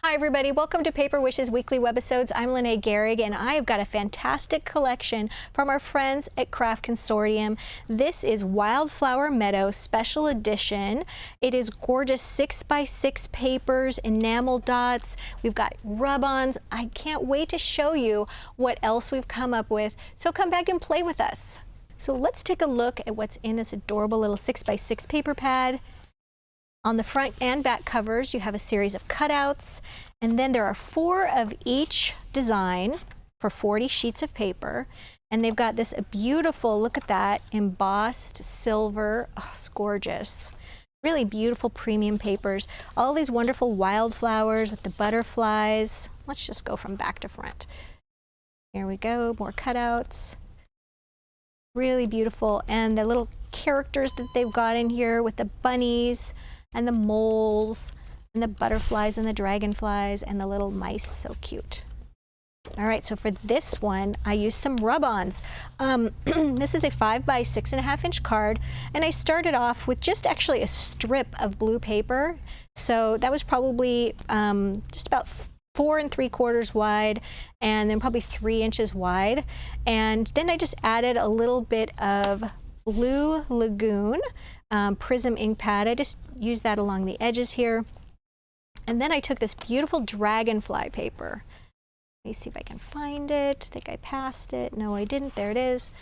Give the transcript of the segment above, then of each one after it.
Hi everybody, welcome to Paper Wishes Weekly Webisodes. I'm Lene Gehrig and I have got a fantastic collection from our friends at Craft Consortium. This is Wildflower Meadow Special Edition. It is gorgeous 6x6 papers, enamel dots. We've got rub-ons. I can't wait to show you what else we've come up with. So come back and play with us. So let's take a look at what's in this adorable little 6x6 paper pad. On the front and back covers, you have a series of cutouts, and then there are 4 of each design for 40 sheets of paper. And they've got this beautiful, look at that, embossed silver. Oh, it's gorgeous. Really beautiful premium papers. All these wonderful wildflowers with the butterflies. Let's just go from back to front. Here we go, more cutouts. Really beautiful. And the little characters that they've got in here with the bunnies and the moles and the butterflies and the dragonflies and the little mice, so cute. All right, so for this one, I used some rub-ons. This is a 5x6.5 inch card, and I started off with just actually a strip of blue paper. So that was probably just about 4 3/4 wide, and then probably 3 inches wide. And then I just added a little bit of Blue Lagoon Prism ink pad. I just used that along the edges here. And then I took this beautiful dragonfly paper. Let me see if I can find it. I think I passed it. No, I didn't. There it is.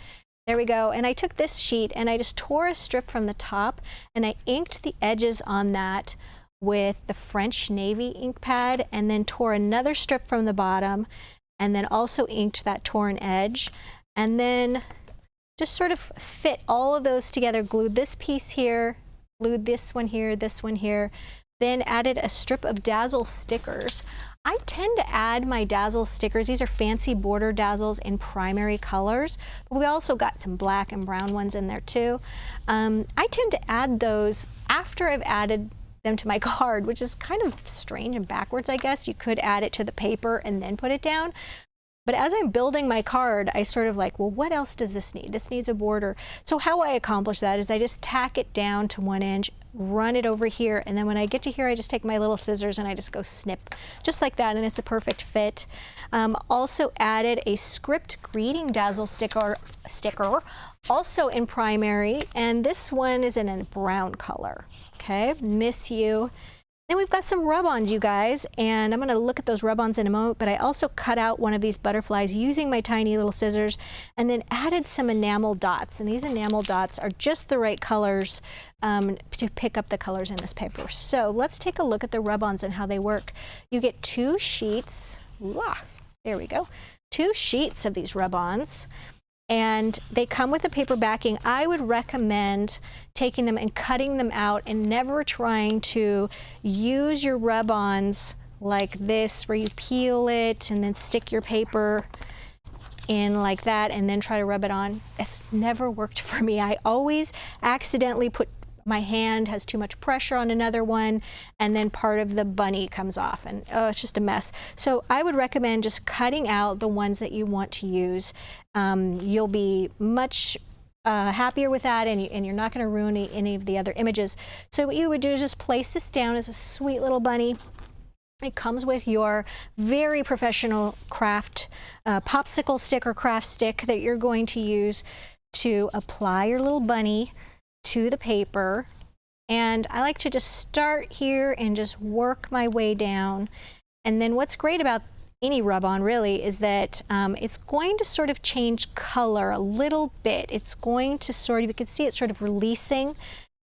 There we go. And I took this sheet and I just tore a strip from the top and I inked the edges on that with the French Navy ink pad, and then tore another strip from the bottom and then also inked that torn edge. And then just sort of fit all of those together, glued this piece here, glued this one here, then added a strip of Dazzle stickers. I tend to add my Dazzle stickers. These are fancy border dazzles in primary colors, but we also got some black and brown ones in there too. I tend to add those after I've added them to my card, which is kind of strange and backwards, I guess. You could add it to the paper and then put it down. But as I'm building my card, I sort of like, well, what else does this need? This needs a border. So how I accomplish that is I just tack it down to 1 inch, run it over here, and then when I get to here, I just take my little scissors and I just go snip, just like that, and it's a perfect fit. Also added a script greeting Dazzle sticker, also in primary, and this one is in a brown color, okay? Miss you. Then we've got some rub-ons, you guys, and I'm going to look at those rub-ons in a moment, but I also cut out one of these butterflies using my tiny little scissors and then added some enamel dots. And these enamel dots are just the right colors to pick up the colors in this paper. So let's take a look at the rub-ons and how they work. You get 2 sheets. There we go. 2 sheets of these rub-ons. And they come with a paper backing. I would recommend taking them and cutting them out and never trying to use your rub-ons like this, where you peel it and then stick your paper in like that and then try to rub it on. It's never worked for me. I always accidentally put my hand has too much pressure on another one, and then part of the bunny comes off, and oh, it's just a mess. So I would recommend just cutting out the ones that you want to use. You'll be much happier with that, and you're not going to ruin any of the other images. So what you would do is just place this down as a sweet little bunny. It comes with your very professional craft popsicle stick or craft stick that you're going to use to apply your little bunny to the paper. And I like to just start here and just work my way down. And then what's great about any rub-on really is that it's going to sort of change color a little bit. It's going to sort of, you can see it sort of releasing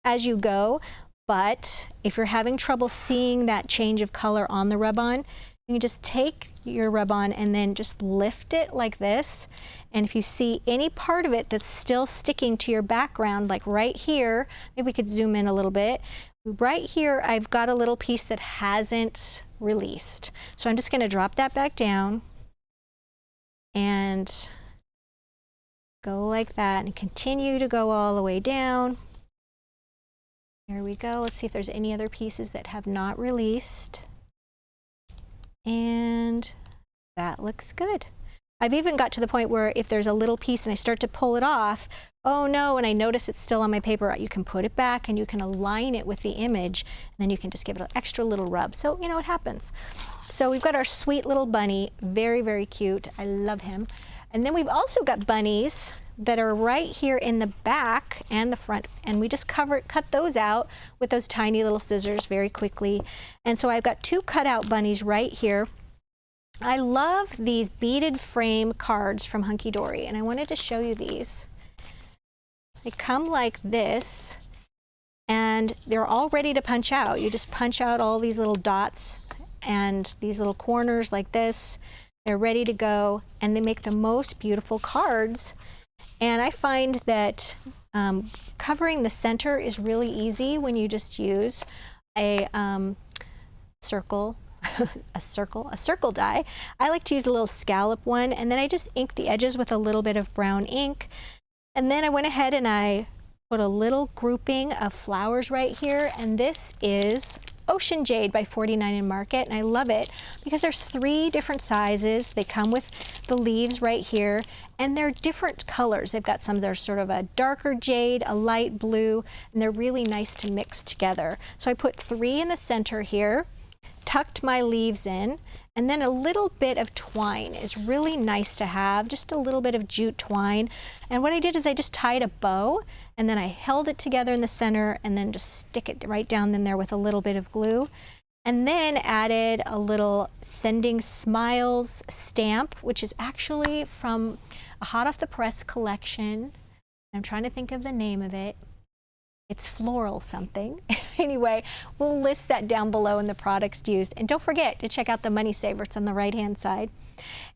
as you go. But if you're having trouble seeing that change of color on the rub-on, you can just take your rub-on and then just lift it like this. And if you see any part of it that's still sticking to your background, like right here, maybe we could zoom in a little bit. Right here, I've got a little piece that hasn't released. So I'm just going to drop that back down and go like that and continue to go all the way down. There we go. Let's see if there's any other pieces that have not released. And that looks good. I've even got to the point where if there's a little piece and I start to pull it off, oh no, and I notice it's still on my paper, you can put it back and you can align it with the image, and then you can just give it an extra little rub. So, you know, it happens. So we've got our sweet little bunny, very, very cute. I love him. And then we've also got bunnies that are right here in the back and the front, and we just cut those out with those tiny little scissors very quickly. And so I've got 2 cutout bunnies right here. I love these beaded frame cards from Hunky Dory, and I wanted to show you these. They come like this, and they're all ready to punch out. You just punch out all these little dots and these little corners like this. They're ready to go, and they make the most beautiful cards. And I find that covering the center is really easy when you just use a circle die. I like to use a little scallop one, and then I just ink the edges with a little bit of brown ink. And then I went ahead and I put a little grouping of flowers right here, and this is Ocean Jade by 49 in Market, and I love it because there's 3 different sizes. They come with the leaves right here, and they're different colors. They've got some that are sort of a darker jade, a light blue, and they're really nice to mix together. So I put 3 in the center here, tucked my leaves in, and then a little bit of twine is really nice to have, just a little bit of jute twine. And what I did is I just tied a bow, and then I held it together in the center, and then just stick it right down in there with a little bit of glue. And then added a little Sending Smiles stamp, which is actually from a hot off the press collection. I'm trying to think of the name of it. It's floral something. Anyway, we'll list that down below in the products used. And don't forget to check out the Money Saver. It's on the right-hand side.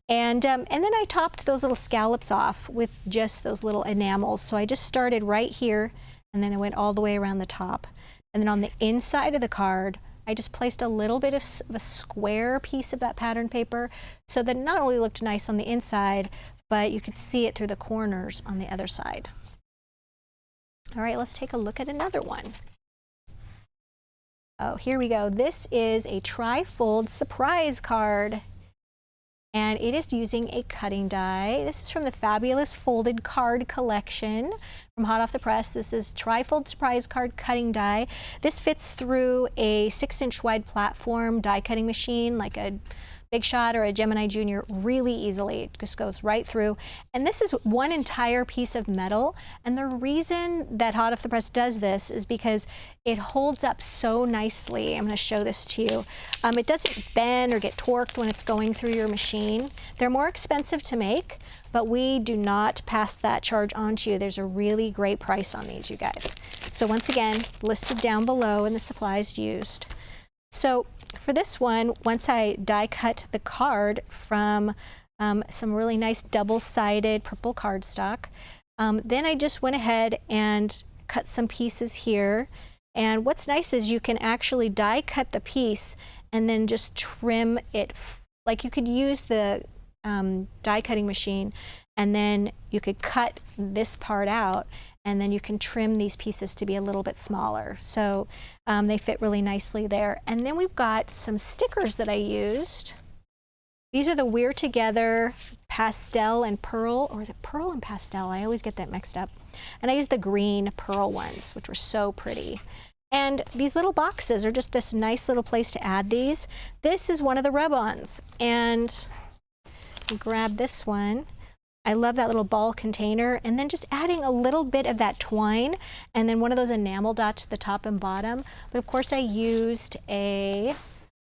And then I topped those little scallops off with just those little enamels. So I just started right here, and then I went all the way around the top. And then on the inside of the card, I just placed a little bit of a square piece of that pattern paper so that it not only looked nice on the inside, but you could see it through the corners on the other side. All right, let's take a look at another one. Oh, here we go. This is a tri-fold surprise card, and it is using a cutting die. This is from the Fabulous Folded Card Collection from Hot Off the Press. This is tri-fold surprise card cutting die. This fits through a 6-inch wide platform die cutting machine like a Big Shot or a Gemini Junior really easily. It just goes right through. And this is one entire piece of metal. And the reason that Hot Off the Press does this is because it holds up so nicely. I'm going to show this to you. It doesn't bend or get torqued when it's going through your machine. They're more expensive to make, but we do not pass that charge on to you. There's a really great price on these, you guys. So once again, listed down below in the supplies used. So for this one, once I die cut the card from some really nice double-sided purple cardstock, then I just went ahead and cut some pieces here. And what's nice is you can actually die cut the piece and then just trim it. Like you could use the die cutting machine, and then you could cut this part out, and then you can trim these pieces to be a little bit smaller. So they fit really nicely there. And then we've got some stickers that I used. These are the We're Together Pastel and Pearl, or is it Pearl and Pastel? I always get that mixed up. And I used the green pearl ones, which were so pretty. And these little boxes are just this nice little place to add these. This is one of the rub-ons. And grab this one. I love that little ball container, and then just adding a little bit of that twine and then one of those enamel dots at the top and bottom. But of course I used a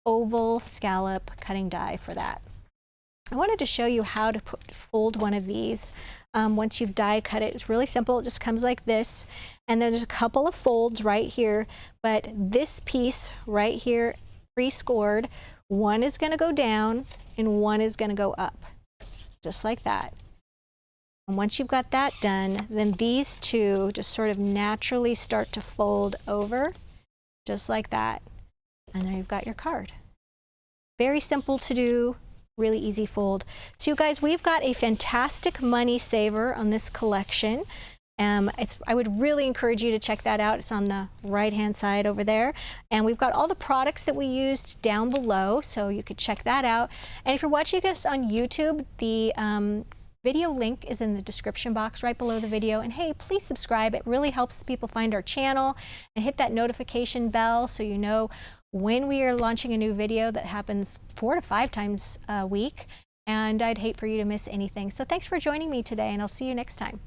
oval scallop cutting die for that. I wanted to show you how to fold one of these. Once you've die cut it, it's really simple. It just comes like this, and then there's a couple of folds right here, but this piece right here pre-scored, one is going to go down and one is going to go up, just like that. And once you've got that done, then these two just sort of naturally start to fold over, just like that. And then you've got your card. Very simple to do, really easy fold. So you guys, we've got a fantastic money saver on this collection. I would really encourage you to check that out. It's on the right-hand side over there. And we've got all the products that we used down below, so you could check that out. And if you're watching us on YouTube, the video link is in the description box right below the video. And hey, please subscribe. It really helps people find our channel, and hit that notification bell so you know when we are launching a new video that happens 4 to 5 times a week. And I'd hate for you to miss anything. So thanks for joining me today, and I'll see you next time.